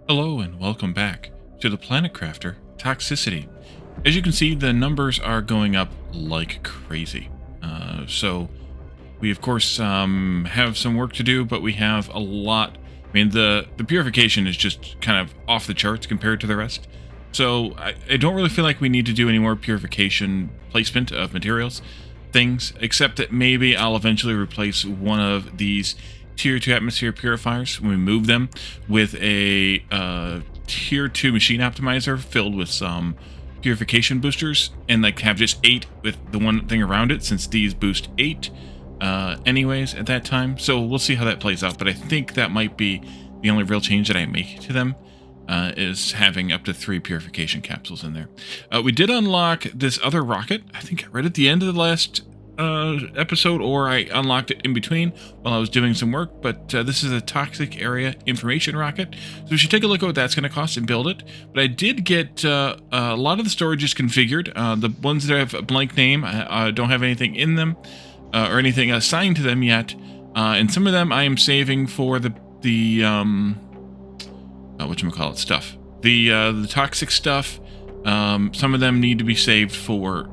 Hello and welcome back to the Planet Crafter Toxicity. As you can see, the numbers are going up like crazy. So we of course have some work to do, but we have a lot. I mean, the purification is just kind of off the charts compared to the rest. So I don't really feel like we need to do any more purification placement of materials things, except that maybe I'll eventually replace one of these tier 2 atmosphere purifiers when we move them with a tier 2 machine optimizer filled with some purification boosters, and like have just 8 with the one thing around it, since these boost 8 anyways at that time. So we'll see how that plays out, but I think that might be the only real change that I make to them, is having up to 3 purification capsules in there. We did unlock this other rocket, I think right at the end of the last episode, or I unlocked it in between while I was doing some work, but this is a toxic area information rocket, so we should take a look at what that's going to cost and build it. But I did get a lot of the storage is configured. The ones that have a blank name don't have anything in them or anything assigned to them yet, and some of them I am saving for the whatchamacallit stuff, the toxic stuff. Some of them need to be saved for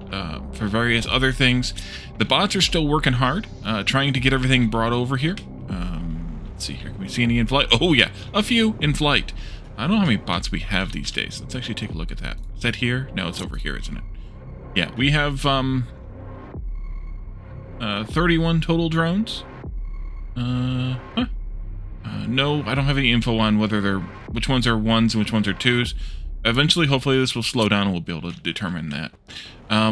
various other things. The bots are still working hard, trying to get everything brought over here. Let's see here. Can we see any in flight? Oh yeah, a few in flight. I don't know how many bots we have these days. Let's actually take a look at that. Is that here? No, it's over here, isn't it? Yeah, we have 31 total drones. No, I don't have any info on whether which ones are ones and which ones are twos. Eventually, hopefully, this will slow down and we'll be able to determine that.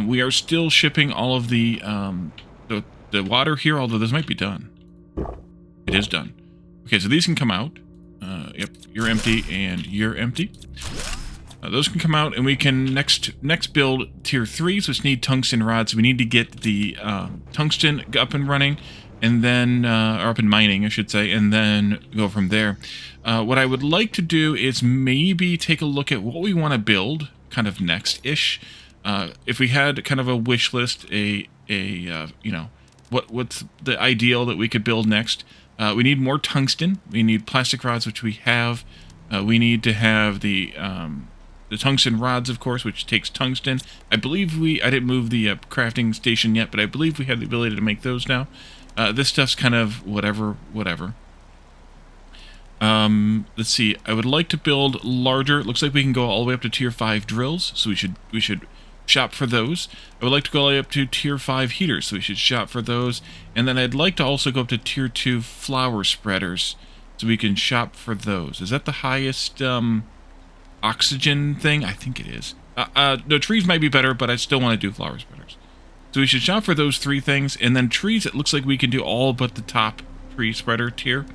We are still shipping all of the water here, although this might be done. It is done. Okay, so these can come out. Yep, you're empty and you're empty. Those can come out, and we can next build tier 3s, which need tungsten rods. We need to get the tungsten up and running, and then, or up in mining, I should say, and then go from there. What I would like to do is maybe take a look at what we want to build, kind of next-ish. If we had kind of a wish list, you know, what's the ideal that we could build next? We need more tungsten. We need plastic rods, which we have. We need to have the tungsten rods, of course, which takes tungsten. I believe I didn't move the crafting station yet, but I believe we have the ability to make those now. This stuff's kind of whatever. Let's see. I would like to build larger. It looks like we can go all the way up to tier 5 drills, so we should shop for those. I would like to go all the way up to tier 5 heaters, so we should shop for those. And then I'd like to also go up to tier 2 flower spreaders, so we can shop for those. Is that the highest oxygen thing? I think it is. No, trees might be better, but I still want to do flower spreaders. So we should shop for those 3 things, and then trees, it looks like we can do all but the top tree spreader tier.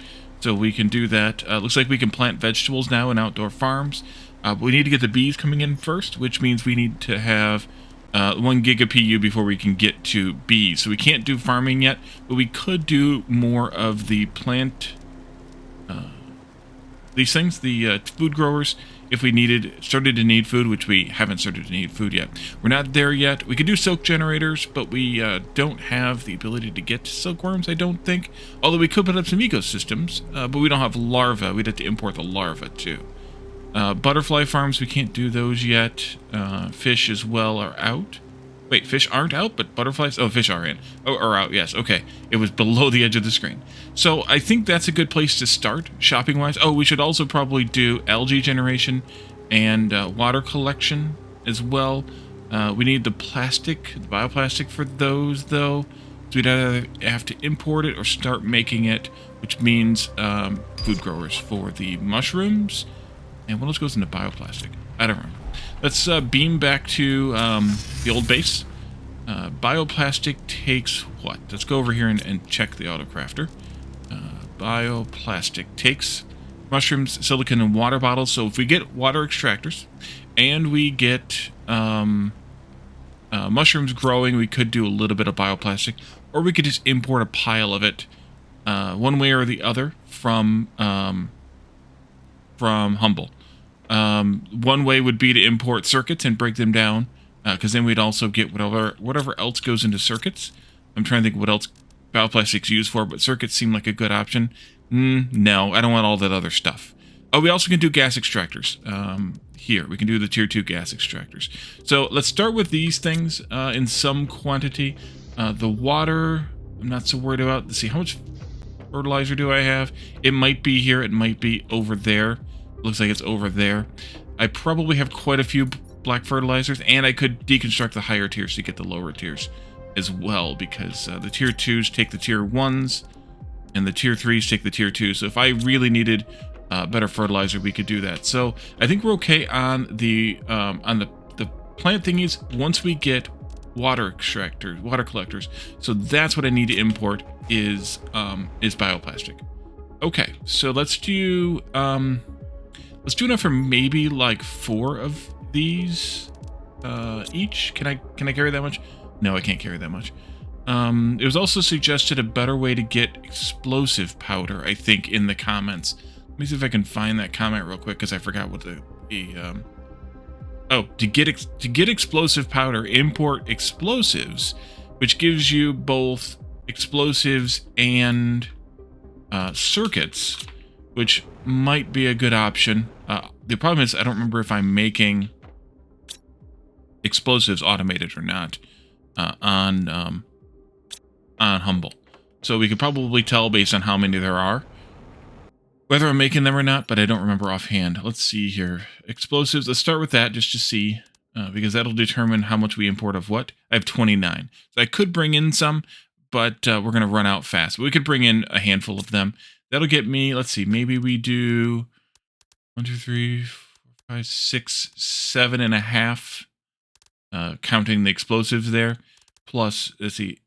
So we can do that. Looks like we can plant vegetables now in outdoor farms. But we need to get the bees coming in first, which means we need to have 1 giga PU before we can get to bees. So we can't do farming yet, but we could do more of the plant, these things, the food growers, if we started to need food, which we haven't started to need food yet. We're not there yet. We could do silk generators, but we don't have the ability to get to silkworms, I don't think. Although we could put up some ecosystems, but we don't have larvae. We'd have to import the larvae too. Butterfly farms, we can't do those yet. Fish as well are out. Wait, fish aren't out, but butterflies? Oh, fish are in. Oh, are out, yes. Okay. It was below the edge of the screen. So I think that's a good place to start, shopping-wise. Oh, we should also probably do algae generation and water collection as well. We need the plastic, the bioplastic for those, though. So we'd either have to import it or start making it, which means food growers for the mushrooms. And what else goes into bioplastic? I don't remember. Let's beam back to the old base. Bioplastic takes what? Let's go over here and check the autocrafter. Bioplastic takes mushrooms, silicon, and water bottles. So if we get water extractors and we get mushrooms growing, we could do a little bit of bioplastic, or we could just import a pile of it, one way or the other, from Humble. One way would be to import circuits and break them down, because then we'd also get whatever else goes into circuits. I'm trying to think what else bioplastic's used for, but circuits seem like a good option. No, I don't want all that other stuff. Oh, we also can do gas extractors. Here, we can do the tier 2 gas extractors. So let's start with these things in some quantity. The water, I'm not so worried about. Let's see, how much fertilizer do I have? It might be here. It might be over there. Looks like it's over there. I probably have quite a few black fertilizers, and I could deconstruct the higher tiers to get the lower tiers as well, because the tier 2s take the tier 1s, and the tier 3s take the tier 2s. So if I really needed better fertilizer, we could do that. So I think we're okay on the plant thingies once we get water extractors, water collectors. So that's what I need to import is bioplastic. Okay, so let's do enough for maybe like 4 of these each. Can I carry that much? No, I can't carry that much. It was also suggested a better way to get explosive powder, I think, in the comments. Let me see if I can find that comment real quick, because I forgot what oh, to get explosive powder, import explosives, which gives you both explosives and circuits, which might be a good option. The problem is I don't remember if I'm making explosives automated or not on Humble. So we could probably tell based on how many there are whether I'm making them or not, but I don't remember offhand. Let's see here. Explosives, let's start with that just to see, because that'll determine how much we import of what. I have 29. So I could bring in some, but we're going to run out fast. But we could bring in a handful of them. That'll get me, let's see, maybe we do 1, 2, 3, 4, 5, 6, 7.5, counting the explosives there. Plus, let's see,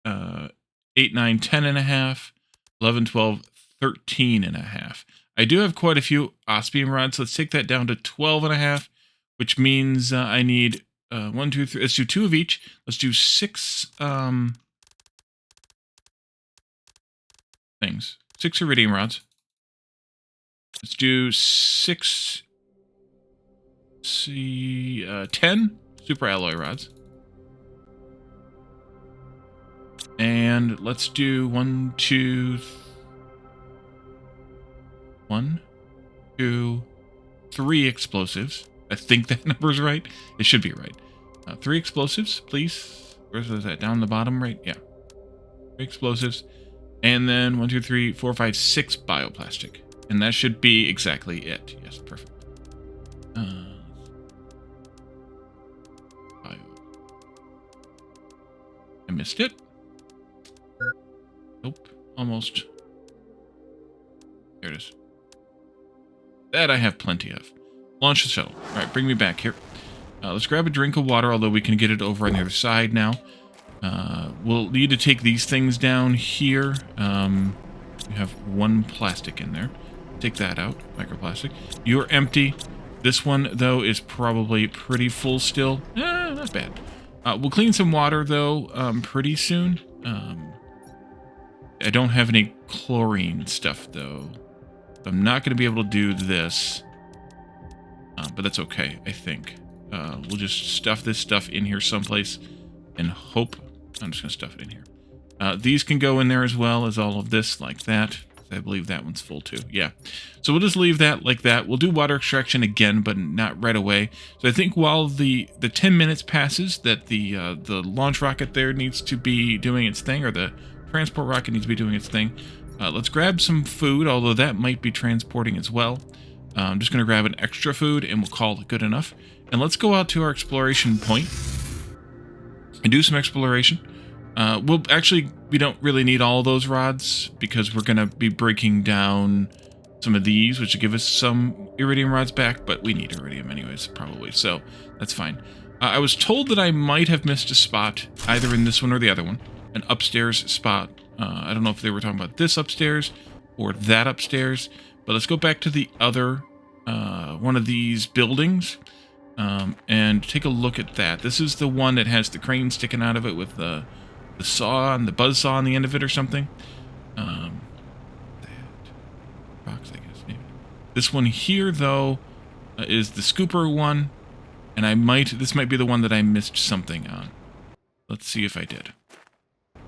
8, 9, 10.5, 11, 12, 13.5. I do have quite a few osmium rods, so let's take that down to 12.5, which means I need 1, 2, 3. Let's do 2 of each. Let's do 6 things. 6 iridium rods. Let's do 6. See, 10 super alloy rods. And let's do 1, 2, 3 explosives. I think that number's right. It should be right. 3 explosives, please. Where's that? Down the bottom, right? Yeah. 3 explosives. And then 1, 2, 3, 4, 5, 6 bioplastic. And that should be exactly it. Yes, perfect. I missed it. Nope. Almost. There it is. That I have plenty of. Launch the shuttle. All right, bring me back here. Let's grab a drink of water, although we can get it over on the other side now. We'll need to take these things down here. We have 1 plastic in there. Take that out, microplastic. You're empty. This one, though, is probably pretty full still. Not bad. We'll clean some water, though, pretty soon. I don't have any chlorine stuff, though. I'm not going to be able to do this, but that's okay, I think. We'll just stuff this stuff in here someplace and hope. I'm just going to stuff it in here. These can go in there as well as all of this, like that. I believe that one's full too. Yeah. So we'll just leave that like that. We'll do water extraction again, but not right away. So I think while the 10 minutes passes that the launch rocket there needs to be doing its thing, or the transport rocket needs to be doing its thing, let's grab some food, although that might be transporting as well. I'm just going to grab an extra food and we'll call it good enough. And let's go out to our exploration point and do some exploration. We don't really need all those rods because we're going to be breaking down some of these, which will give us some iridium rods back, but we need iridium anyways, probably, so that's fine. I was told that I might have missed a spot, either in this one or the other one, an upstairs spot. I don't know if they were talking about this upstairs or that upstairs, but let's go back to the other one of these buildings and take a look at that. This is the one that has the crane sticking out of it with the saw and the buzz saw on the end of it or something. That box, I guess, maybe. This one here, though, is the scooper one, and this might be the one that I missed something on. Let's see if I did.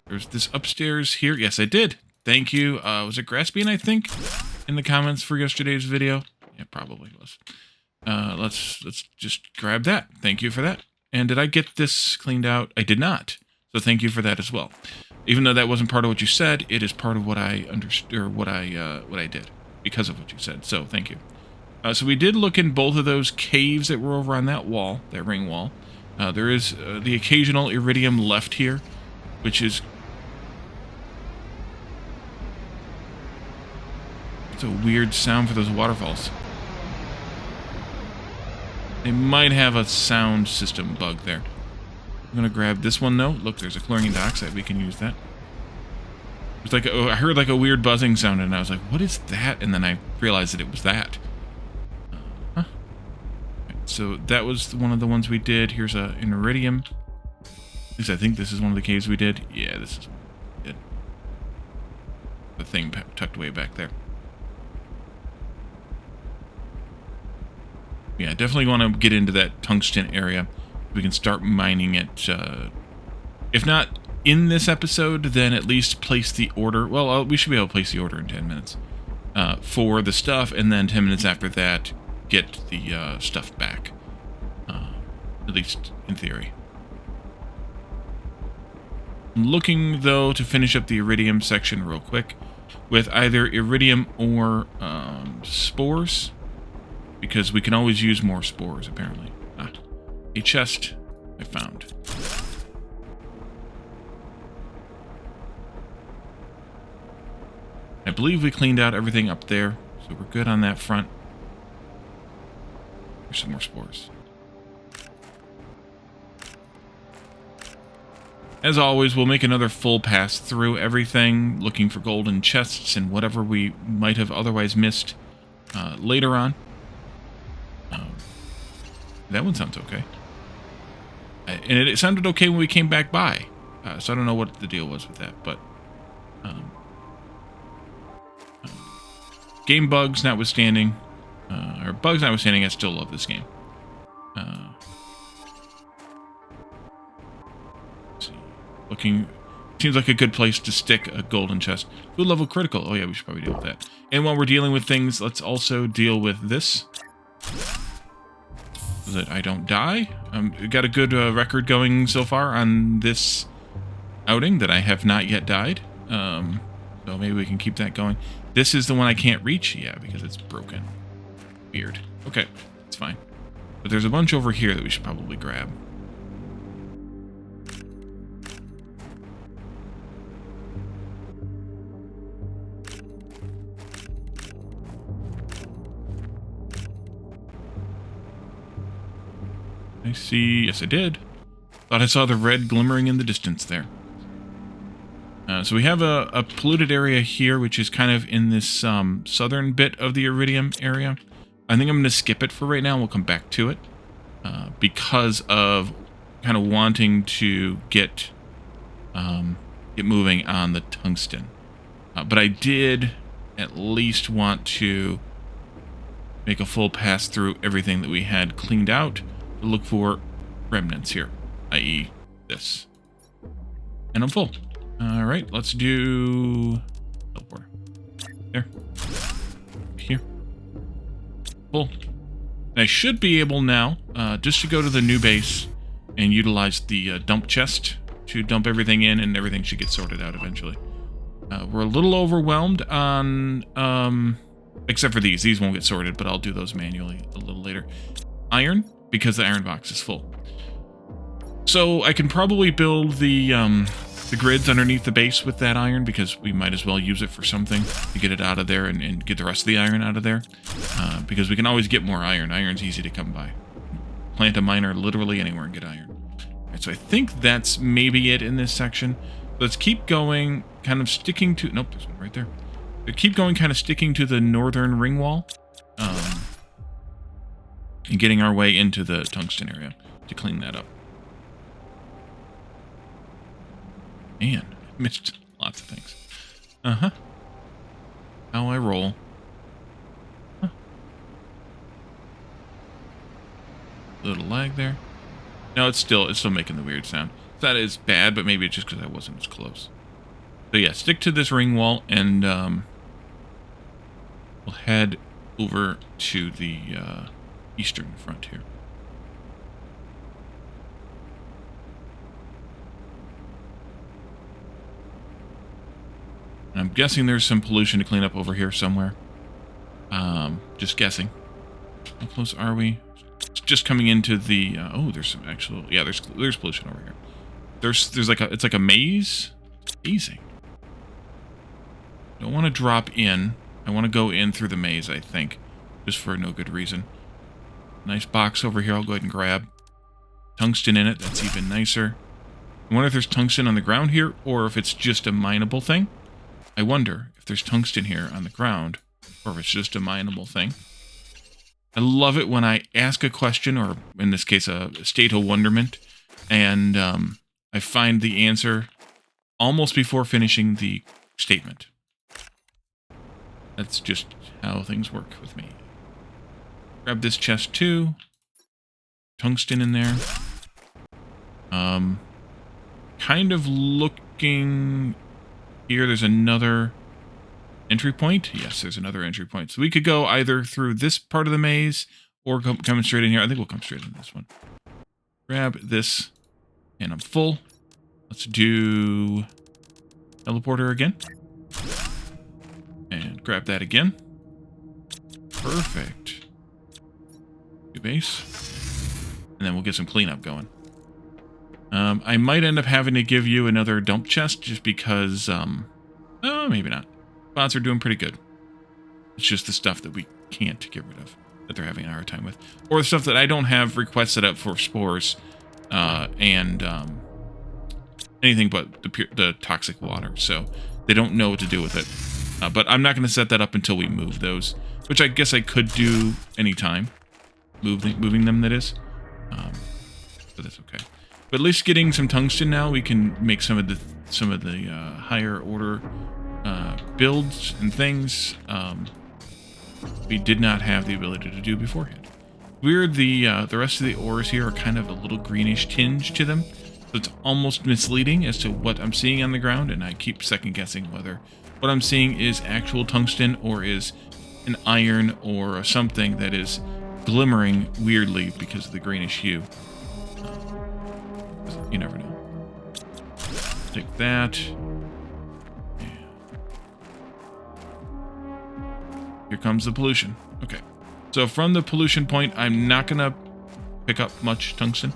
There's this upstairs here. Yes, I did. Thank you. Was it Graspian, I think, in the comments for yesterday's video? Yeah, probably was. Let's just grab that. Thank you for that. And did I get this cleaned out? I did not. So thank you for that as well. Even though that wasn't part of what you said, it is part of what I understood, or what I did because of what you said. So thank you. So we did look in both of those caves that were over on that wall, that ring wall. There is the occasional iridium left here, which is... It's a weird sound for those waterfalls. They might have a sound system bug there. I'm gonna grab this one though. Look, there's a chlorine dioxide. We can use that. It's like I heard like a weird buzzing sound, and I was like, "What is that?" And then I realized that it was that. Huh. Okay, so that was one of the ones we did. Here's an iridium. At least I think this is one of the caves we did. Yeah, this is one we did. The thing tucked way back there. Yeah, definitely want to get into that tungsten area. We can start mining it. If not in this episode, then at least place the order. Well, we should be able to place the order in 10 minutes for the stuff, and then 10 minutes after that, get the stuff back. At least in theory. I'm looking, though, to finish up the iridium section real quick with either iridium or spores. Because we can always use more spores, apparently. Ah, a chest I found. I believe we cleaned out everything up there, so we're good on that front. There's some more spores. As always, we'll make another full pass through everything, looking for golden chests and whatever we might have otherwise missed later on. That one sounds okay. And it sounded okay when we came back by. So I don't know what the deal was with that, but... game bugs notwithstanding, or bugs notwithstanding, I still love this game. Let's see. Looking... Seems like a good place to stick a golden chest. Food level critical. Oh yeah, we should probably deal with that. And while we're dealing with things, let's also deal with this. So that I don't die. We got a good record going so far on this outing that I have not yet died. So maybe we can keep that going. This is the one I can't reach. Yeah, because it's broken. Weird. Okay, it's fine. But there's a bunch over here that we should probably grab. I see. Yes, I did. Thought I saw the red glimmering in the distance there. So we have a polluted area here, which is kind of in this southern bit of the iridium area. I think I'm going to skip it for right now. We'll come back to it because of kind of wanting to get moving on the tungsten. But I did at least want to make a full pass through everything that we had cleaned out. Look for remnants here, i.e. this. And I'm full. Alright, let's do... teleporter. There. Here. Full. I should be able now, just to go to the new base and utilize the dump chest to dump everything in, and everything should get sorted out eventually. We're a little overwhelmed on... except for these. These won't get sorted, but I'll do those manually a little later. Iron. Because the iron box is full. So I can probably build the grids underneath the base with that iron, because we might as well use it for something to get it out of there and get the rest of the iron out of there. Because we can always get more iron. Iron's easy to come by. Plant a miner literally anywhere and get iron. All right, so I think that's maybe it in this section. Let's keep going, kind of sticking to... Nope, there's one right there. Keep going, kind of sticking to the northern ring wall. And getting our way into the tungsten area to clean that up. Man, I missed lots of things. Uh-huh. How I roll. Huh. Little lag there. No, it's still making the weird sound. That is bad, but maybe it's just because I wasn't as close. So yeah, stick to this ring wall, and we'll head over to the eastern front here. And I'm guessing there's some pollution to clean up over here somewhere. Just guessing. How close are we? It's just coming into the. Oh, there's some actual. Yeah, there's pollution over here. There's like it's like a maze. It's amazing. Don't want to drop in. I want to go in through the maze, I think. Just for no good reason. Nice box over here I'll go ahead and grab. Tungsten in it, that's even nicer. I wonder if there's tungsten on the ground here, or if it's just a mineable thing. I wonder if there's tungsten here on the ground, or if it's just a mineable thing. I love it when I ask a question, or in this case, a state of wonderment, and I find the answer almost before finishing the statement. That's just how things work with me. Grab this chest too. Tungsten in there. Kind of looking here. There's another entry point. Yes, there's another entry point. So we could go either through this part of the maze or come straight in here. I think we'll come straight in this one. Grab this, and I'm full. Let's do teleporter again. And grab that again. Perfect. New base. And then we'll get some cleanup going. I might end up having to give you another dump chest just because, oh, maybe not. Bots are doing pretty good. It's just the stuff that we can't get rid of, that they're having a hard time with. Or the stuff that I don't have requests set up for spores, and anything but the toxic water. So they don't know what to do with it. But I'm not going to set that up until we move those, which I guess I could do anytime. Moving them, that is. But that's okay. But at least getting some tungsten now, we can make some of the higher order builds and things we did not have the ability to do beforehand. Weird, the rest of the ores here are kind of a little greenish tinge to them, so it's almost misleading as to what I'm seeing on the ground, and I keep second guessing whether what I'm seeing is actual tungsten or is an iron or something that is glimmering weirdly because of the greenish hue. You never know. Take that. Yeah. Here comes the pollution. Okay. So from the pollution point, I'm not going to pick up much tungsten.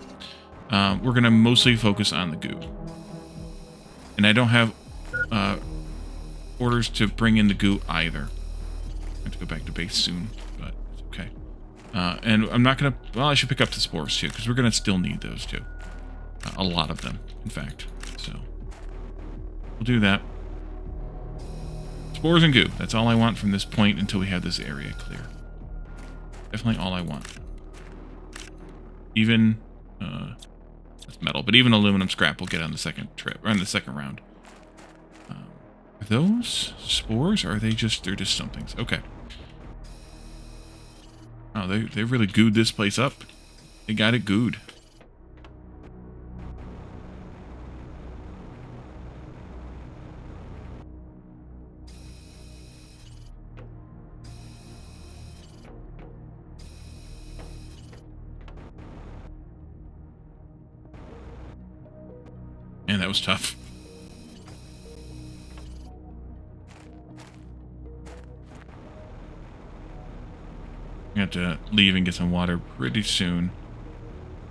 We're going to mostly focus on the goo. And I don't have orders to bring in the goo either. I have to go back to base soon, but it's okay. And I'm not going to... Well, I should pick up the spores too, because we're going to still need those too. A lot of them, in fact. So, we'll do that. Spores and goo. That's all I want from this point until we have this area clear. Definitely all I want. Even, that's metal, but even aluminum scrap we'll get on the second trip, or on the second round. Are those spores, or are they just, they're just somethings? Okay. Oh, they really gooed this place up. They got it gooed. Man, that was tough. I have to leave and get some water pretty soon.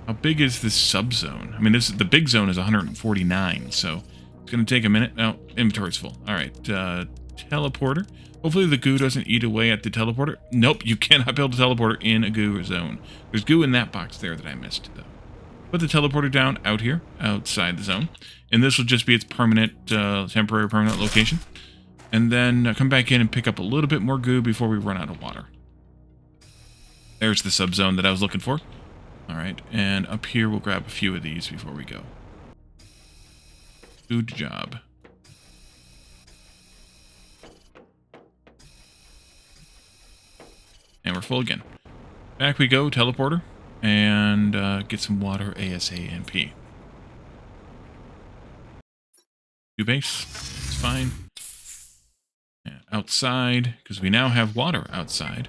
How big is this subzone? I mean, the big zone is 149, so it's going to take a minute. Oh, inventory's full. All right, teleporter. Hopefully the goo doesn't eat away at the teleporter. Nope, you cannot build a teleporter in a goo zone. There's goo in that box there that I missed, though. Put the teleporter down out here, outside the zone. And this will just be its permanent, temporary permanent location. And then come back in and pick up a little bit more goo before we run out of water. There's the subzone that I was looking for. All right, and up here we'll grab a few of these before we go. Good job. And we're full again. Back we go, teleporter. And get some water ASAP. New base. It's fine. Yeah, outside, because we now have water outside.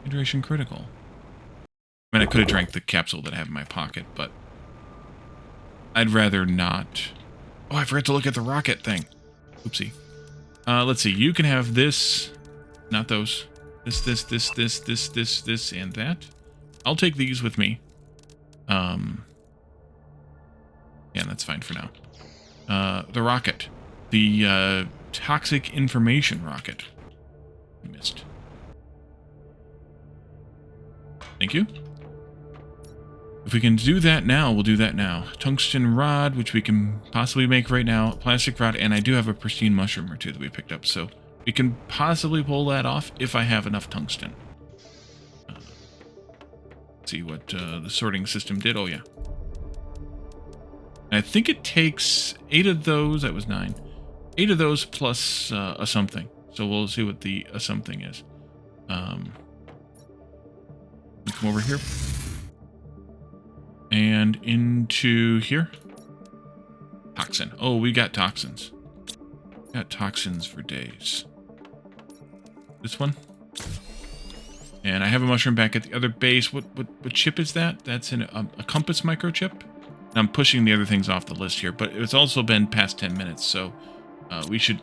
Hydration critical. I mean, I could have drank the capsule that I have in my pocket, but I'd rather not. Oh, I forgot to look at the rocket thing. Oopsie. Let's see. You can have this. Not those. This, and that. I'll take these with me. Yeah, that's fine for now. The rocket. The toxic information rocket. Missed. Thank you. If we can do that now, we'll do that now. Tungsten rod, which we can possibly make right now. Plastic rod, and I do have a pristine mushroom or two that we picked up, so we can possibly pull that off if I have enough tungsten. Let's see what the sorting system did. Oh, yeah. I think it takes 8 of those. That was 9. 8 of those plus a something. So we'll see what the something is. Come over here. And into here. Toxin. Oh, we got toxins. Got toxins for days. This one. And I have a mushroom back at the other base. What chip is that? That's a compass microchip. I'm pushing the other things off the list here, but it's also been past 10 minutes, so we should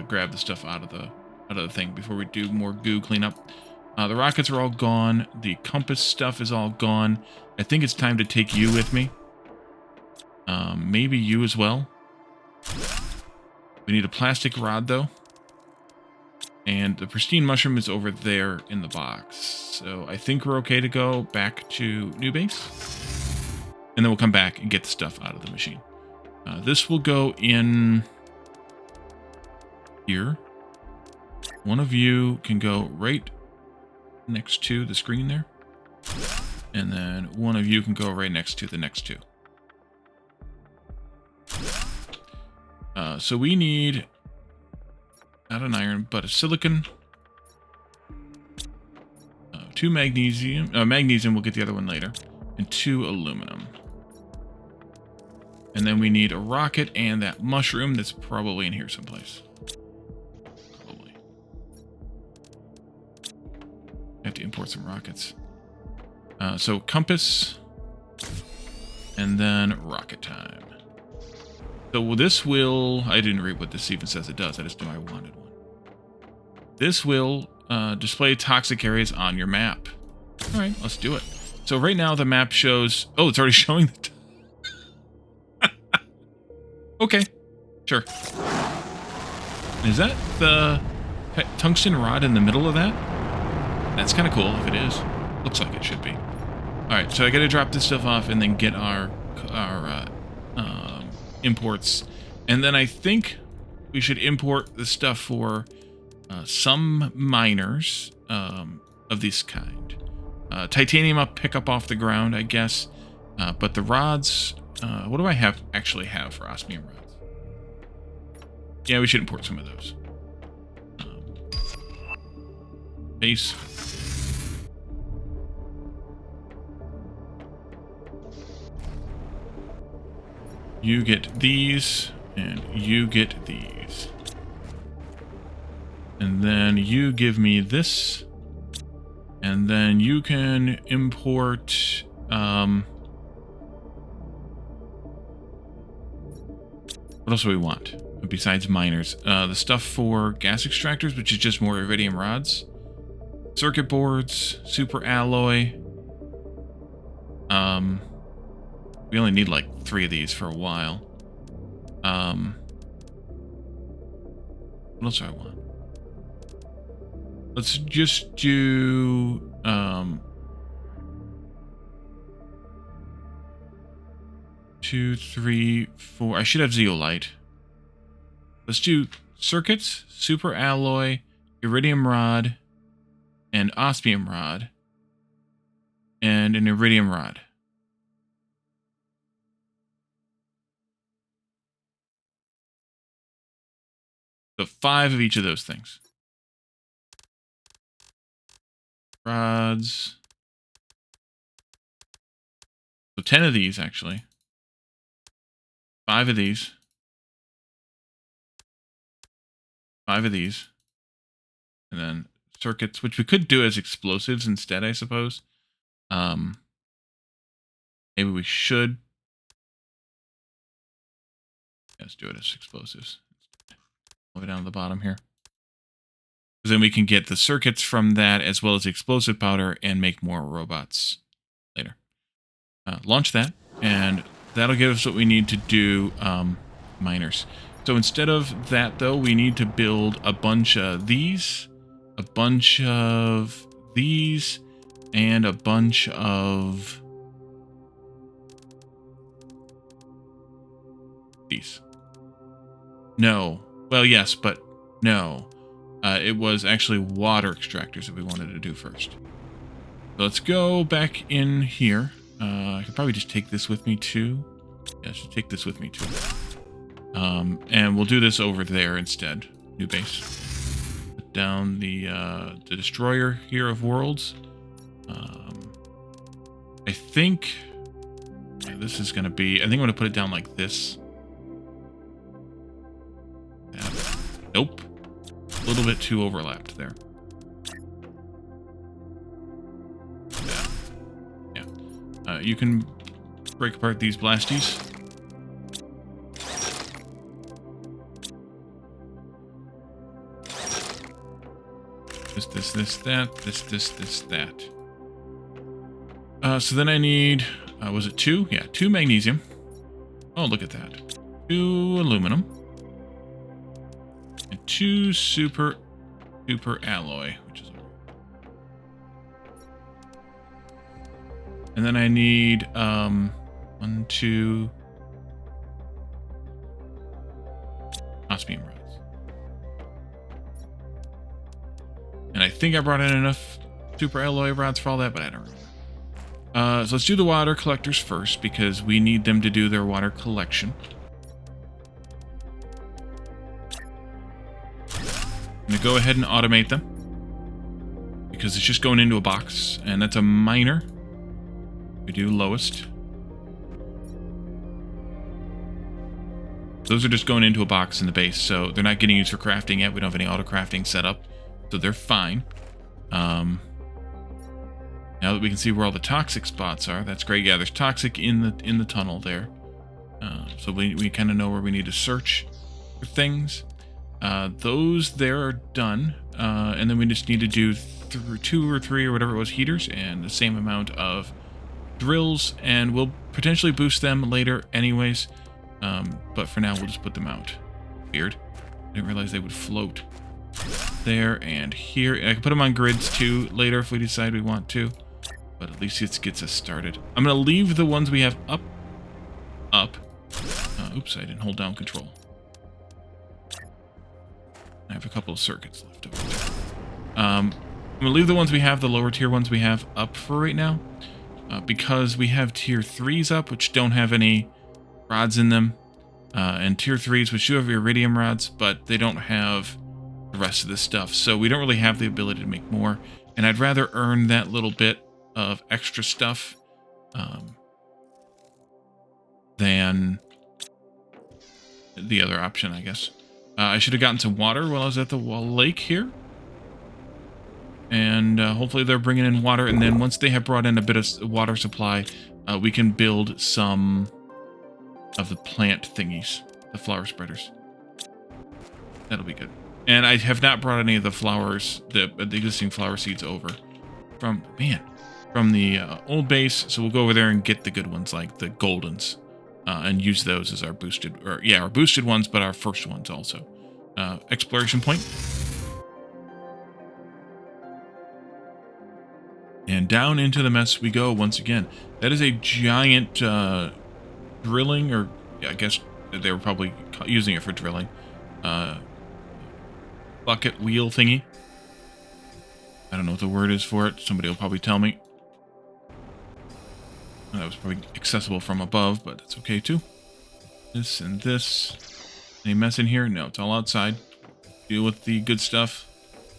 grab the stuff out of the thing before we do more goo cleanup. The rockets are all gone. The compass stuff is all gone. I think it's time to take you with me. Maybe you as well. We need a plastic rod, though. And the pristine mushroom is over there in the box. So I think we're okay to go back to new base. And then we'll come back and get the stuff out of the machine. This will go in here. One of you can go right next to the screen there. And then one of you can go right next to the next two. So we need, not an iron, but a silicon. 2 magnesium. Magnesium, we'll get the other one later. And 2 aluminum. And then we need a rocket and that mushroom that's probably in here someplace. Probably. I have to import some rockets. So compass. And then rocket time. So this will... I didn't read what this even says it does. I just knew I wanted one. This will display toxic areas on your map. All right, let's do it. So right now the map shows... Oh, it's already showing the... Okay, sure. Is that the tungsten rod in the middle of that? That's kind of cool if it is. Looks like it should be. Alright, so I gotta drop this stuff off and then get our imports. And then I think we should import the stuff for some miners of this kind. Titanium I'll pick up off the ground, I guess. But the rods... what do I actually have for osmium rods? Yeah, we should import some of those. Base. You get these, and you get these. And then you give me this. And then you can import... what else do we want besides miners? The stuff for gas extractors, which is just more iridium rods. Circuit boards, super alloy. We only need like 3 of these for a while. What else do I want? Let's just do... 2, 3, 4. I should have zeolite. Let's do circuits, super alloy, iridium rod, and osmium rod, and an iridium rod. So 5 of each of those things. Rods. So 10 of these, actually. 5 of these. 5 of these. And then circuits, which we could do as explosives instead, I suppose. Maybe we should. Let's do it as explosives. Move it down to the bottom here. Because then we can get the circuits from that as well as explosive powder and make more robots later. Launch that, and that'll give us what we need to do miners. So instead of that, though, we need to build a bunch of these, a bunch of these, and a bunch of these. No. Well, yes, but no. It was actually water extractors that we wanted to do first. So let's go back in here. I could probably just take this with me too. Yeah, I should take this with me too. And we'll do this over there instead. New base. Put down the destroyer here of worlds. I think this is going to be... I think I'm going to put it down like this. Nope. A little bit too overlapped there. Yeah. You can break apart these blasties. This, that. This, that. So then I need... was it 2? Yeah, 2 magnesium. Oh, look at that. 2 aluminum. And 2 super alloy, which is... And then I need 1, 2 osmium rods. And I think I brought in enough super alloy rods for all that, but I don't remember. So let's do the water collectors first, because we need them to do their water collection. I'm going to go ahead and automate them, because it's just going into a box, and that's a miner. We do lowest. Those are just going into a box in the base, so they're not getting used for crafting yet. We don't have any auto crafting set up, so they're fine. Now that we can see where all the toxic spots are, that's great. Yeah, there's toxic in the tunnel there, so we kind of know where we need to search for things. Those there are done, and then we just need to do 2 or 3 or whatever it was heaters, and the same amount of drills, and we'll potentially boost them later anyways, but for now we'll just put them out. Weird. I didn't realize they would float there and here. I can put them on grids too later if we decide we want to, but at least it gets us started. I'm going to leave the ones we have up. Oops, I didn't hold down control. I have a couple of circuits left over there. I'm going to leave the ones we have, the lower tier ones we have, up for right now. Because we have tier 3s up, which don't have any rods in them. And tier 3s, which do have iridium rods, but they don't have the rest of this stuff. So we don't really have the ability to make more. And I'd rather earn that little bit of extra stuff than the other option, I guess. I should have gotten some water while I was at the lake here. And hopefully they're bringing in water. And then once they have brought in a bit of water supply, we can build some of the plant thingies, the flower spreaders. That'll be good. And I have not brought any of the flowers, the existing flower seeds over from the old base. So we'll go over there and get the good ones, like the goldens, and use those as our boosted, our boosted ones, but our first ones also. Exploration point. And down into the mess we go once again. That is a giant drilling, or yeah, I guess they were probably using it for drilling. Bucket wheel thingy. I don't know what the word is for it. Somebody will probably tell me. That was probably accessible from above, but that's okay too. This and this. Any mess in here? No, it's all outside. Deal with the good stuff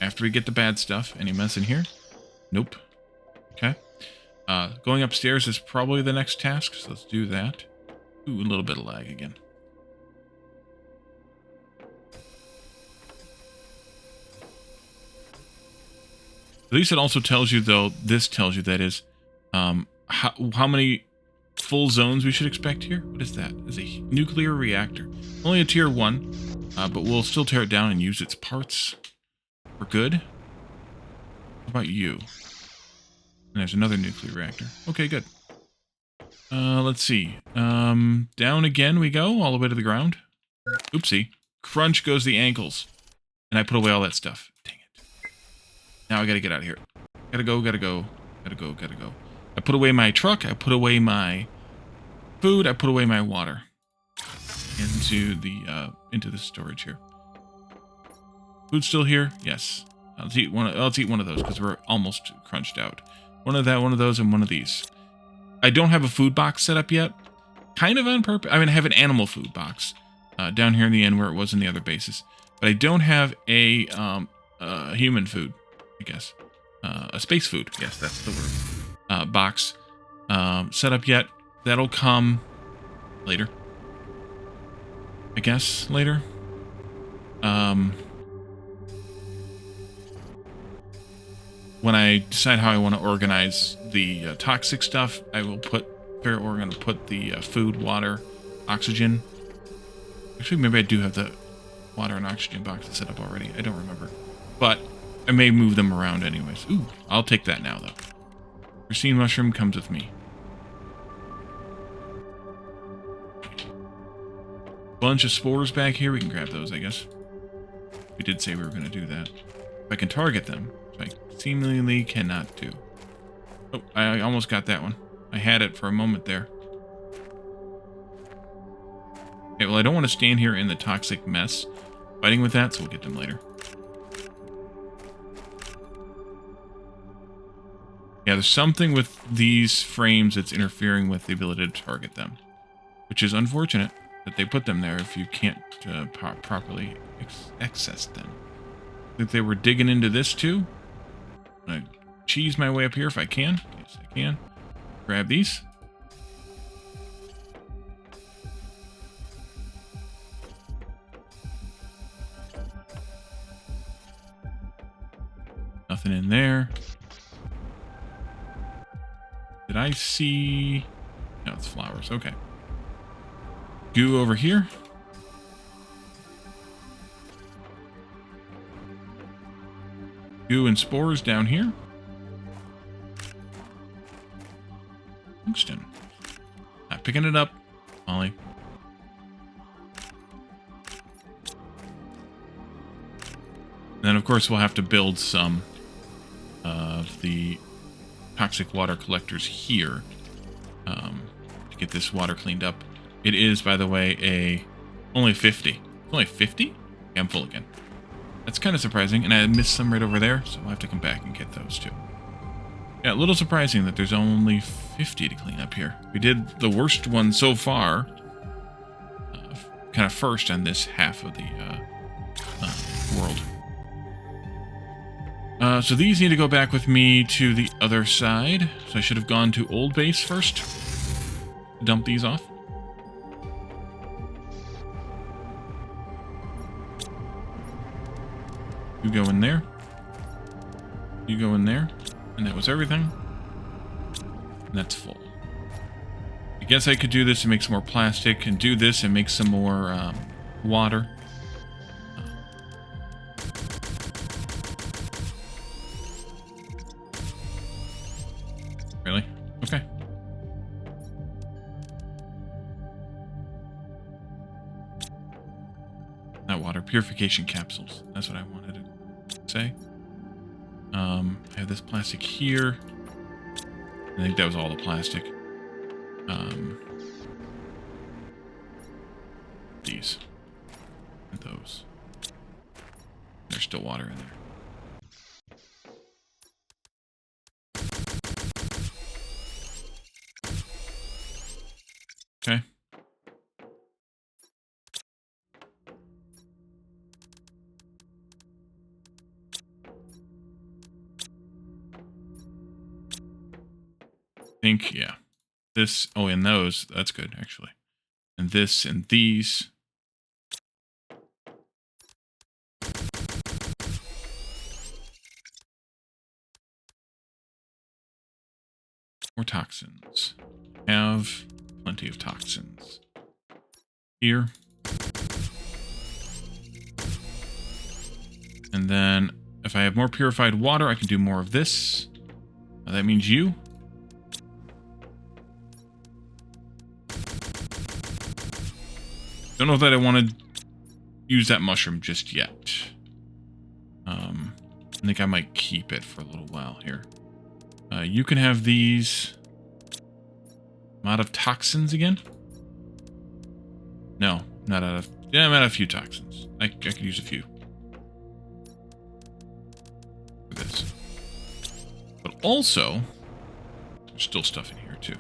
after we get the bad stuff. Any mess in here? Nope. Okay. Going upstairs is probably the next task, so let's do that. Ooh, a little bit of lag again. At least it also tells you, though, this tells you that is how many full zones we should expect here. What is that? It's a nuclear reactor. Only a tier 1, but we'll still tear it down and use its parts for good. How about you? And there's another nuclear reactor. Okay, good. Let's see. Down again we go, all the way to the ground. Oopsie. Crunch goes the ankles. And I put away all that stuff. Dang it. Now I gotta get out of here. Gotta go, gotta go. Gotta go, gotta go. I put away my truck. I put away my food. I put away my water. Into the storage here. Food still here? Yes. Let's eat one of those because we're almost crunched out. One of those, and one of these. I don't have a food box set up yet. Kind of on purpose. I mean, I have an animal food box down here in the end where it was in the other bases. But I don't have a human food, I guess. A space food. Yes, that's the word. Box set up yet. That'll come later. I guess later. When I decide how I want to organize the toxic stuff, I will put we're going to put the food, water, oxygen. Actually, maybe I do have the water and oxygen boxes set up already. I don't remember. But I may move them around anyways. Ooh, I'll take that now, though. Racine mushroom comes with me. Bunch of spores back here. We can grab those, I guess. We did say we were going to do that. If I can target them, which I seemingly cannot do. Oh, I almost got that one. I had it for a moment there. Okay, well, I don't want to stand here in the toxic mess fighting with that, so we'll get them later. Yeah, there's something with these frames that's interfering with the ability to target them, which is unfortunate that they put them there if you can't properly access them. I think they were digging into this too. I'm gonna cheese my way up here if I can. Yes, I can. Grab these. Nothing in there. Did I see... No, it's flowers. Okay. Goo over here. Goo and spores down here. Tungsten. Not picking it up, Molly. And then, of course, we'll have to build some of the toxic water collectors here to get this water cleaned up. It is, by the way, only 50. It's only 50? Okay, I'm full again. That's kind of surprising, and I missed some right over there, so I'll have to come back and get those too. Yeah, a little surprising that there's only 50 to clean up here. We did the worst one so far, kind of first on this half of the world. So these need to go back with me to the other side. So I should have gone to old base first. Dump these off. You go in there. You go in there. And that was everything. And that's full. I guess I could do this and make some more plastic, and do this and make some more water. Really? Okay. Not water, purification capsules. That's what I wanted to say. I have this plastic here. I think that was all the plastic. These. And those. There's still water in there. Okay. Think, yeah. This, oh, and those, that's good, actually. And this and these. More toxins. Have plenty of toxins. Here. And then if I have more purified water, I can do more of this. That means you. Don't know that I want to use that mushroom just yet. I think I might keep it for a little while here. You can have these. I'm out of toxins again? No, not out of... Yeah, I'm out of a few toxins. I could use a few. For this. But also, there's still stuff in here too.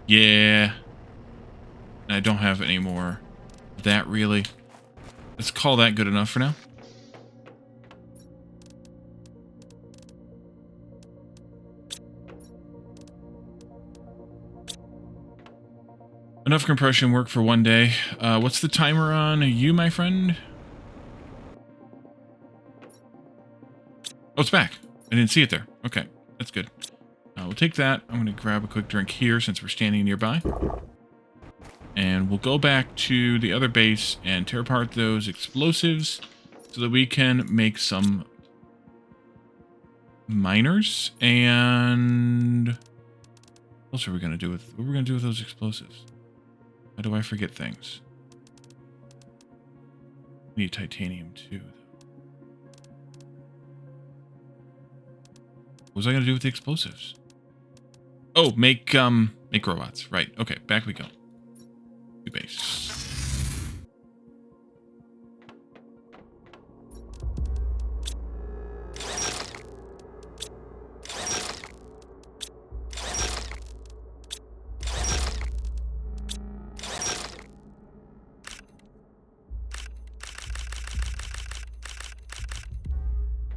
Yeah. I don't have any more of that really. Let's call that good enough for now. Enough compression work for one day. What's the timer on you, my friend? Oh, it's back. I didn't see it there. Okay, that's good. We'll take that. I'm going to grab a quick drink here since we're standing nearby. And we'll go back to the other base and tear apart those explosives so that we can make some miners. And what else are we going to do with... What are we going to do with those explosives? How do I forget things? Need titanium too. What was I going to do with the explosives? Oh, make robots. Right. Okay, back we go. New base.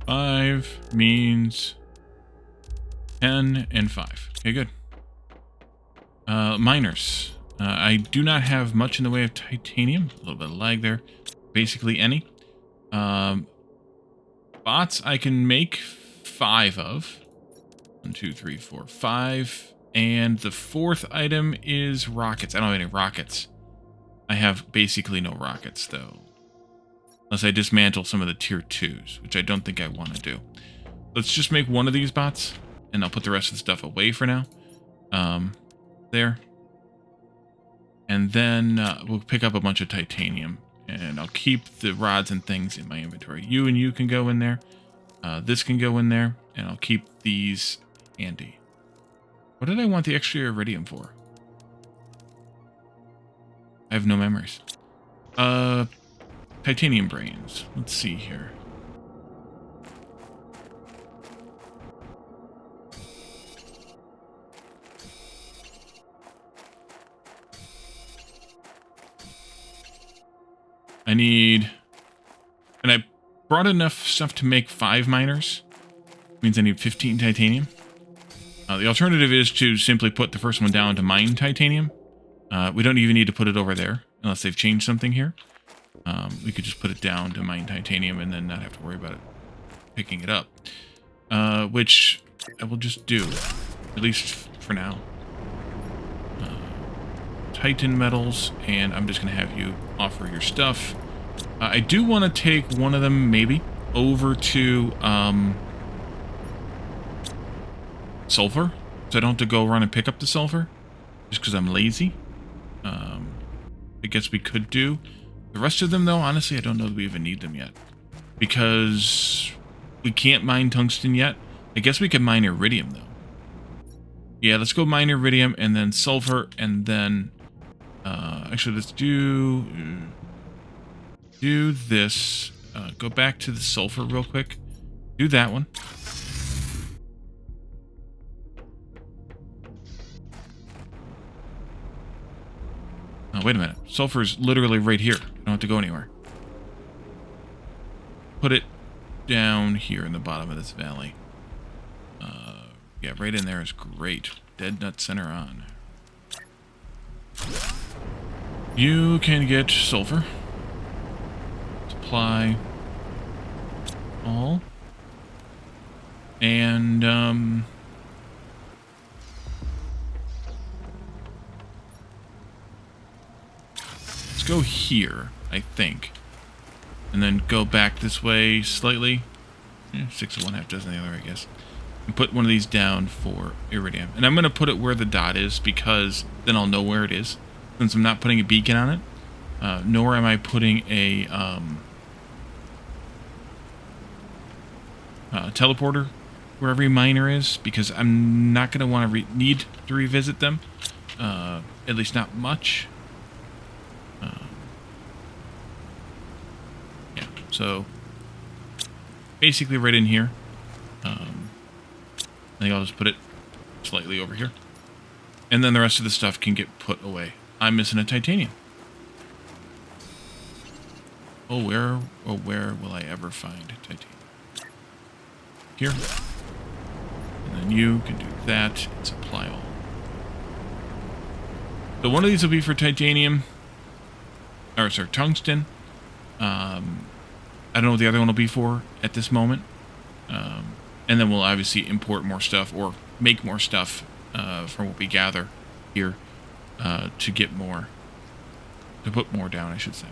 Five means 10 and 5. Okay, good. Miners. I do not have much in the way of titanium. A little bit of lag there. Basically any. Bots I can make 5 of. 1, 2, 3, 4, 5. And the 4th item is rockets. I don't have any rockets. I have basically no rockets, though. Unless I dismantle some of the tier 2s, which I don't think I want to do. Let's just make one of these bots, and I'll put the rest of the stuff away for now. There. And then we'll pick up a bunch of titanium, and I'll keep the rods and things in my inventory. You and you can go in there. This can go in there, and I'll keep these handy. What did I want the extra iridium for? I have no memories. Titanium brains. Let's see here. I need... And I brought enough stuff to make 5 miners. Means I need 15 titanium. The alternative is to simply put the first one down to mine titanium. We don't even need to put it over there, unless they've changed something here. We could just put it down to mine titanium and then not have to worry about it picking it up. Which I will just do, at least for now. Titan metals, and I'm just going to have you offer your stuff. I do want to take one of them, maybe, over to sulfur, so I don't have to go around and pick up the sulfur, just because I'm lazy. I guess we could do. The rest of them, though, honestly, I don't know that we even need them yet. Because we can't mine tungsten yet. I guess we could mine iridium, though. Yeah, let's go mine iridium, and then sulfur, and then... actually, let's do this. Go back to the sulfur real quick. Do that one. Oh, wait a minute. Sulfur is literally right here. I don't have to go anywhere. Put it down here in the bottom of this valley. Yeah, right in there is great. Dead nut center on. You can get sulfur. Supply all. And go here, I think. And then go back this way slightly. 6 of one, half dozen of the other, I guess. And put one of these down for iridium. And I'm going to put it where the dot is, because then I'll know where it is. Since I'm not putting a beacon on it. Nor am I putting a teleporter where every miner is, because I'm not going to want to need to revisit them. At least not much. Yeah, so basically right in here. I think I'll just put it slightly over here. And then the rest of the stuff can get put away. I'm missing a titanium. Oh, where will I ever find titanium? Here. And then you can do that and supply all. So one of these will be for titanium. Or, sorry, tungsten. I don't know what the other one will be for at this moment. And then we'll obviously import more stuff, or make more stuff from what we gather here to get more. To put more down, I should say.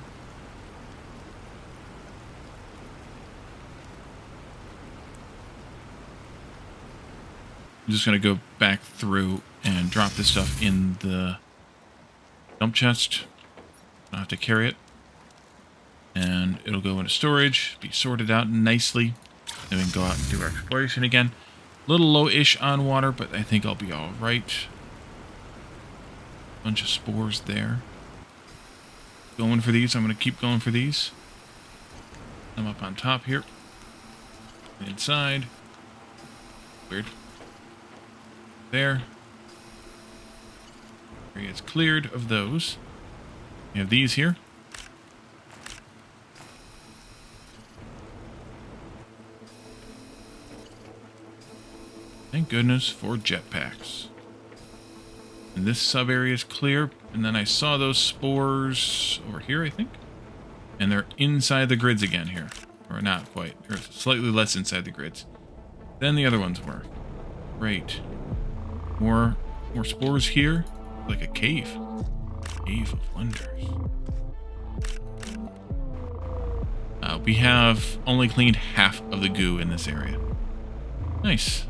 I'm just going to go back through and drop this stuff in the dump chest. I'll have to carry it. And it'll go into storage, be sorted out nicely. Then we can go out and do our exploration again. A little low-ish on water, but I think I'll be alright. Bunch of spores there. Going for these. I'm going to keep going for these. I'm up on top here. Inside. Weird. There. Area is cleared of those. We have these here. Thank goodness for jetpacks. And this sub area is clear. And then I saw those spores over here, I think. And they're inside the grids again here. Or not quite. They're slightly less inside the grids than the other ones were. Great. More spores here. Like a cave. Cave of wonders. We have only cleaned half of the goo in this area. Nice.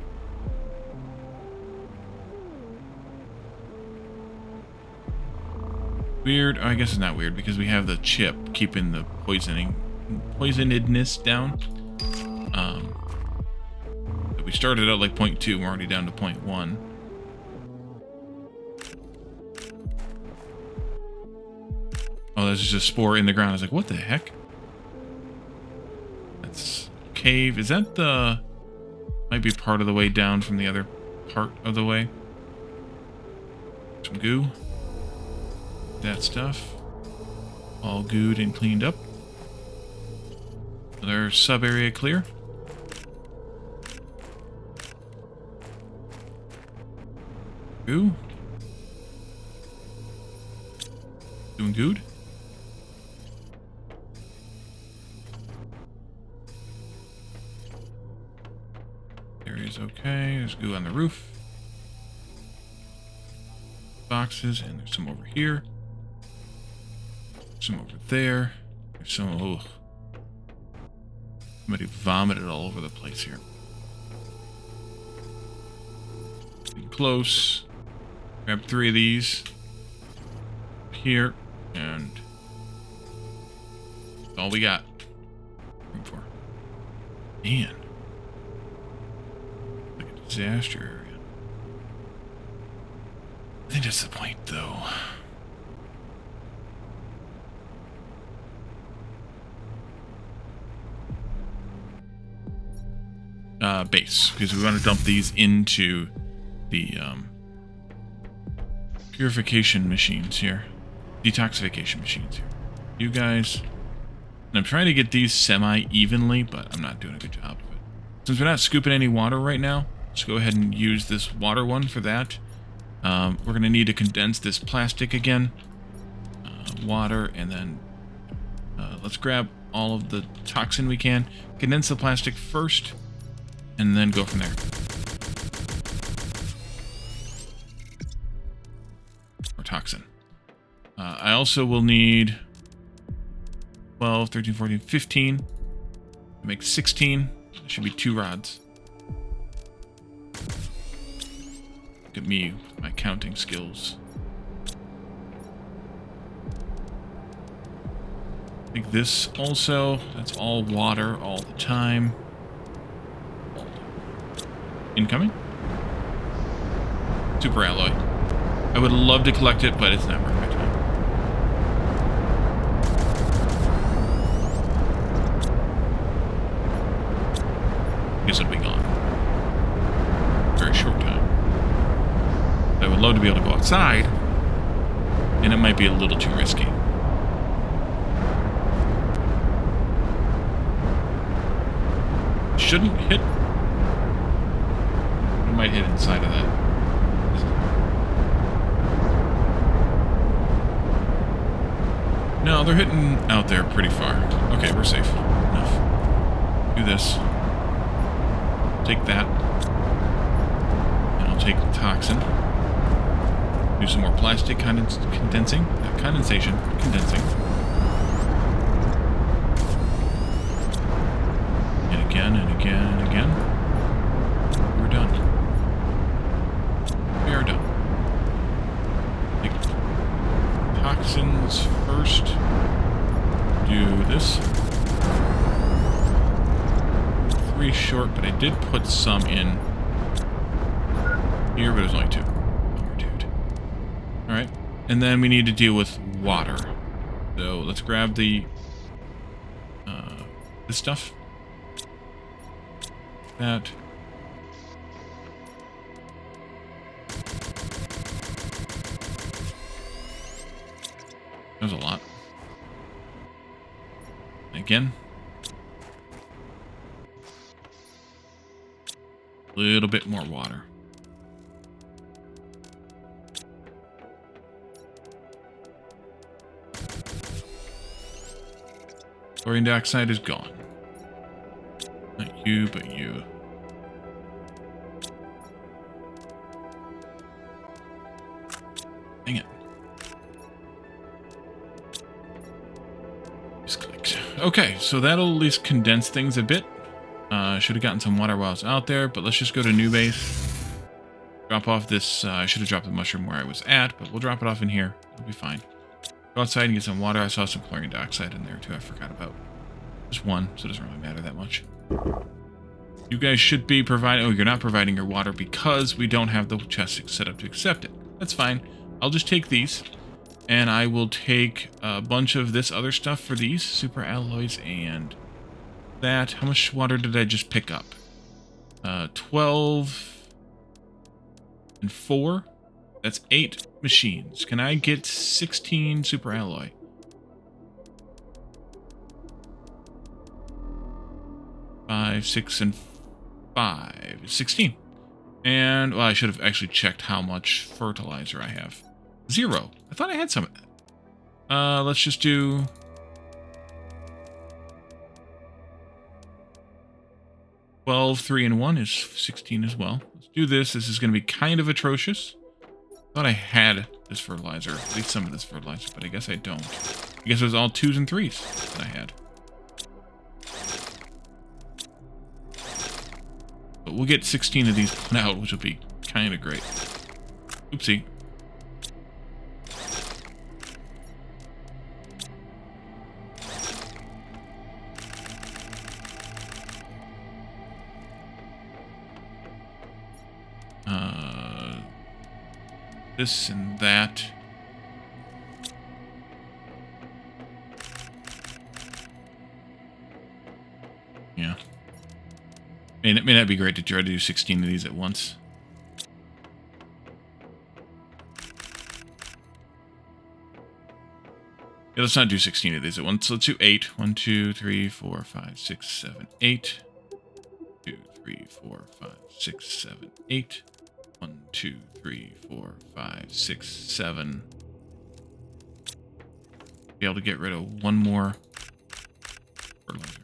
Weird. Oh, I guess it's not weird because we have the chip keeping the poisonedness down. We started out like 0.2. We're already down to 0.1. Oh, there's just a spore in the ground. I was like, what the heck? That's cave. Is that the... Might be part of the way down from the other part of the way. Some goo. That stuff. All gooed and cleaned up. Another sub area clear. Goo. Doing good. Area's okay. There's goo on the roof. Boxes, and there's some over here. Some over there. There's some. Oh. Somebody vomited all over the place here. Getting close. Grab 3 of these. Here. And that's all we got. Room for. Man. Like a disaster area. I think that's the point, though. Base, because we want to dump these into the purification machines here. Detoxification machines here. You guys. And I'm trying to get these semi-evenly, but I'm not doing a good job of it. Since we're not scooping any water right now, let's go ahead and use this water one for that. We're going to need to condense this plastic again. Water, and then let's grab all of the toxin we can. Condense the plastic first, and then go from there. Or toxin. I also will need 12, 13, 14, 15. Make 16. That should be 2 rods. Look at me, with my counting skills. I think this also, that's all water all the time. Incoming? Super alloy. I would love to collect it, but it's not worth my time. Guess it'll be gone. Very short time. I would love to be able to go outside, and it might be a little too risky. Shouldn't hit. It might hit inside of that. No, they're hitting out there pretty far. Okay, we're safe. Enough. Do this. Take that. And I'll take the toxin. Do some more plastic condensing. Condensation. Condensing. And again, and again, and again. We're done. We are done. Take toxins first. Do this. 3 short, but I did put some in here, but there's only 2. Oh, dude. Alright. And then we need to deal with water. So let's grab the this stuff. That. There's a lot. Again. A little bit more water. Chlorine dioxide is gone. Not you, but you. Dang it. Just clicked. Okay, so that'll at least condense things a bit. Should have gotten some water while I was out there, but let's just go to new base. Drop off this, I should have dropped the mushroom where I was at, but we'll drop it off in here. It'll be fine. Go outside and get some water. I saw some chlorine dioxide in there too, I forgot about. Just 1, so it doesn't really matter that much. You guys should be providing, oh, you're not providing your water because we don't have the chest set up to accept it. That's fine. I'll just take these, and I will take a bunch of this other stuff for these, super alloys and that. How much water did I just pick up? 12 and 4. That's 8 machines. Can I get 16 super alloy? Five, 6, and 5. 16. And, well, I should have actually checked how much fertilizer I have. 0. I thought I had some. Let's just do... 12, 3, and 1 is 16 as well. Let's do this. This is going to be kind of atrocious. I thought I had this fertilizer, at least some of this fertilizer, but I guess I don't. I guess it was all 2s and 3s that I had. But we'll get 16 of these put out, which will be kind of great. Oopsie. This and that. Yeah. It may not be great to try to do 16 of these at once. Yeah, let's not do 16 of these at once. Let's do 8. 1, 2, 3, 4, 5, 6, 7, 8. 2, 3, 4, 5, 6, 7, 8. 1, 2, 3, 4, 5, 6, 7. Be able to get rid of 1 more fertilizer.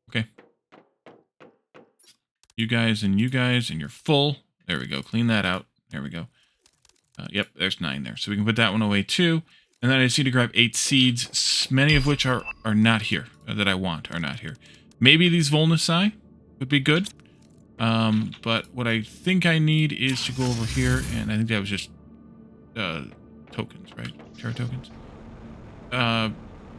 Okay. You guys, and you're full. There we go. Clean that out. There we go. Yep, there's 9 there. So we can put that one away too. And then I just need to grab 8 seeds, many of which are not here, that I want are not here. Maybe these Volnasi would be good. But what I think I need is to go over here, and I think that was just tokens, right? Terra tokens.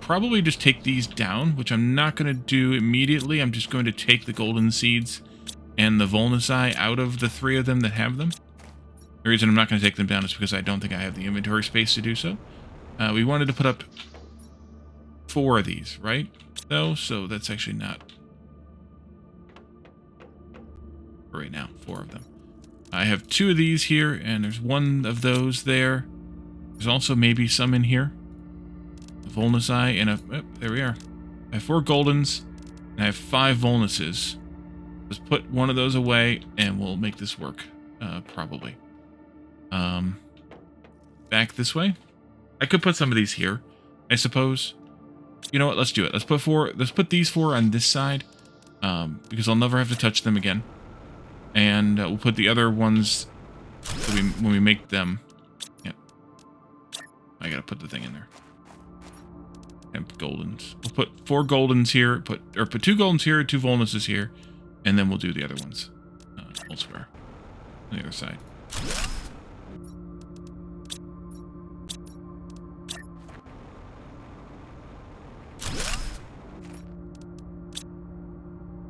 Probably just take these down, which I'm not going to do immediately. I'm just going to take the golden seeds and the Volnasi out of the 3 of them that have them. The reason I'm not going to take them down is because I don't think I have the inventory space to do so. We wanted to put up 4 of these, right? Though, so that's actually not right now. 4 of them. I have 2 of these here, and there's 1 of those there. There's also maybe some in here. A Volnasi and a... Oh, there we are. I have 4 Goldens, and I have 5 Volnuses. Let's put 1 of those away, and we'll make this work, probably. Back this way. I could put some of these here, I suppose. You know what? Let's do it. Let's put these 4 on this side, because I'll never have to touch them again. And we'll put the other ones when we make them. Yeah, I gotta put the thing in there. And Goldens. We'll put 4 Goldens here. Put 2 Goldens here, 2 Volnuses here, and then we'll do the other ones elsewhere on the other side.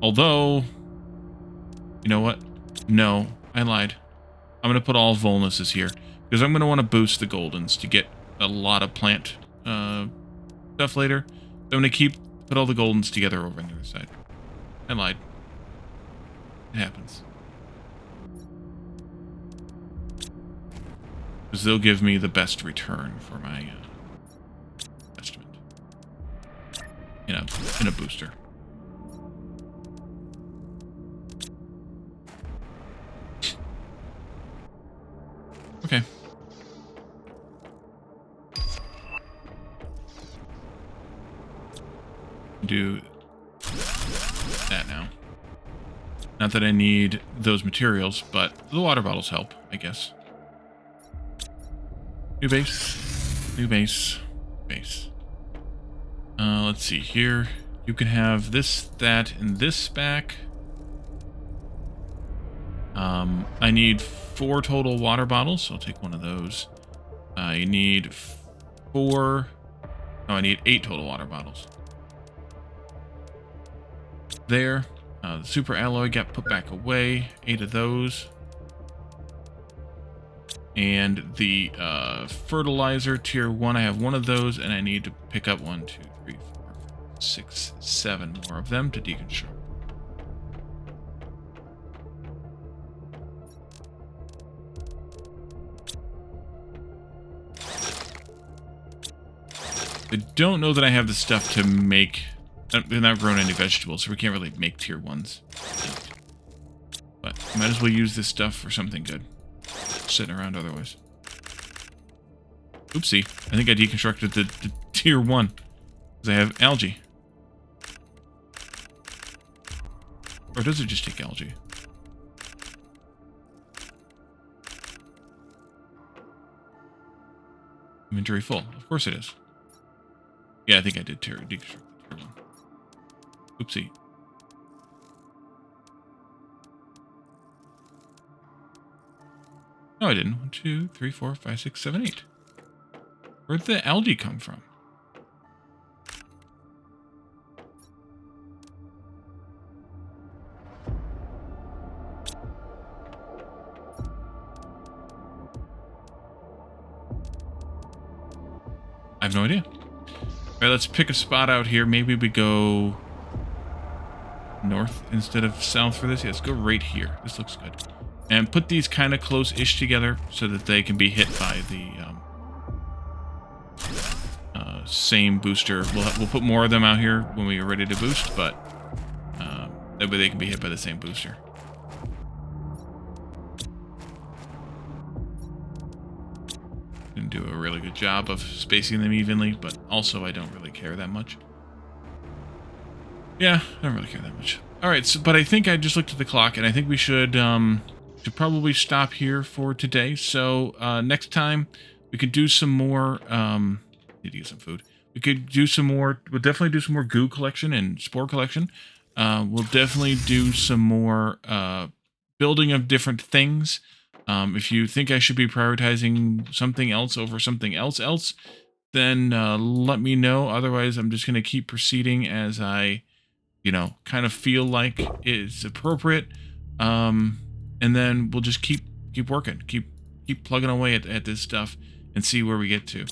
Although, you know what? No, I lied. I'm going to put all Volnuses here, because I'm going to want to boost the Goldens to get a lot of plant stuff later. So I'm going to put all the Goldens together over on the other side. I lied. It happens. Because they'll give me the best return for my investment in a booster. Okay. Do that now. Not that I need those materials, but the water bottles help, I guess. New base. New base. Base. Let's see here. You can have this, that, and this back. I need 4 total water bottles, so I'll take 1 of those. I need 4... No, I need 8 total water bottles. There. The super alloy got put back away. 8 of those. And the fertilizer tier 1, I have 1 of those, and I need to pick up 1, 2, 3, 4, 5, 6, 7 more of them to deconstruct. I don't know that I have the stuff to make... They're not growing any vegetables, so we can't really make tier 1s. But might as well use this stuff for something good. Sitting around otherwise. Oopsie. I think I deconstructed the tier 1. Because I have algae. Or does it just take algae? Inventory full. Of course it is. Yeah, I think I did deconstruct the tier 1. Oopsie. No, I didn't. 1, 2, 3, 4, 5, 6, 7, 8. Where'd the algae come from? I have no idea. All right, let's pick a spot out here. Maybe we go north instead of south for this. Yeah, let's go right here. This looks good. And put these kind of close-ish together so that they can be hit by the same booster. We'll put more of them out here when we are ready to boost, but that way they can be hit by the same booster. Didn't do a really good job of spacing them evenly, but also I don't really care that much. Yeah, I don't really care that much. All right, so, but I think I just looked at the clock, and I think we should should probably stop here for today. So next time we could do some more. Need to get some food. We could do some more. We'll definitely do some more goo collection and spore collection. We'll definitely do some more building of different things. If you think I should be prioritizing something else over something else, then let me know. Otherwise, I'm just going to keep proceeding as I, kind of feel like it's appropriate. And then we'll just keep working, keep plugging away at this stuff and see where we get to.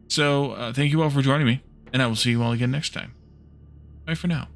So thank you all for joining me, and I will see you all again next time. Bye for now.